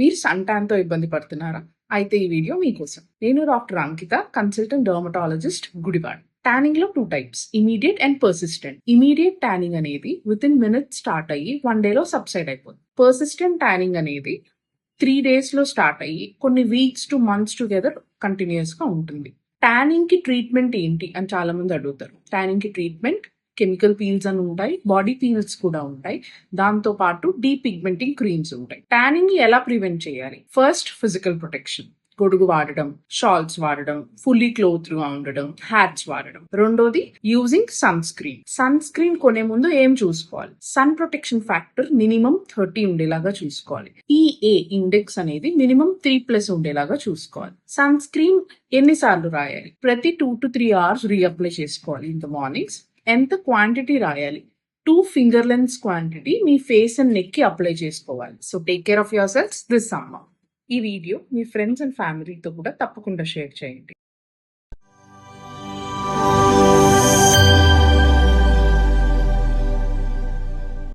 మీరు sun tan తో ఇబ్బంది పడుతున్నారా? అయితే ఈ వీడియో మీకోసం. నేను డాక్టర్ అంకిత, కన్సల్టెంట్ డర్మటాలజిస్ట్, గుడివాడ. టానింగ్ లో 2 types, immediate and persistent. Immediate tanning అనేది విత్ ఇన్ మినిట్స్ స్టార్ట్ అయ్యి 1 డేలో సబ్సైడ్ అయిపోతుంది. పర్సిస్టెంట్ టానింగ్ అనేది 3 డేస్ లో స్టార్ట్ అయ్యి కొన్ని weeks to months together continuous గా ఉంటుంది. టానింగ్ కి ట్రీట్మెంట్ ఏంటి అని చాలా మంది అడుగుతారు. టానింగ్ కి ట్రీట్మెంట్ కెమికల్ పీల్స్ అని ఉంటాయి, బాడీ పీల్స్ కూడా ఉంటాయి. దాంతో పాటు డీపిగ్మెంటింగ్ క్రీమ్స్ ఉంటాయి. టానింగ్ ఎలా ప్రివెంట్ చేయాలి? First, physical protection. గొడుగు వాడడం, షాల్స్ వాడడం, ఫుల్లీ క్లోత్ గా ఉండడం, హ్యాట్స్ వాడడం. రెండోది, using sunscreen. Sunscreen కొనే ముందు ఏం చూసుకోవాలి? సన్ ప్రొటెక్షన్ ఫ్యాక్టర్ మినిమం 30 ఉండేలాగా చూసుకోవాలి. PA ఇండెక్స్ అనేది మినిమం 3+ ఉండేలాగా చూసుకోవాలి. సన్ స్క్రీన్ ఎన్నిసార్లు రాయాలి? ప్రతి 2 to 3 hours రీఅప్లై చేసుకోవాలి ఇన్ ద మార్నింగ్స్. ఎంత క్వాంటిటీ రాయాలి? 2 finger lengths క్వాంటిటీ మీ ఫేస్ అండ్ నెక్ కి అప్లై చేసుకోవాలి. So take care of your selfs this summer. ఈ వీడియో మీ ఫ్రెండ్స్ అండ్ ఫ్యామిలీతో కూడా తప్పకుండా షేర్ చేయండి.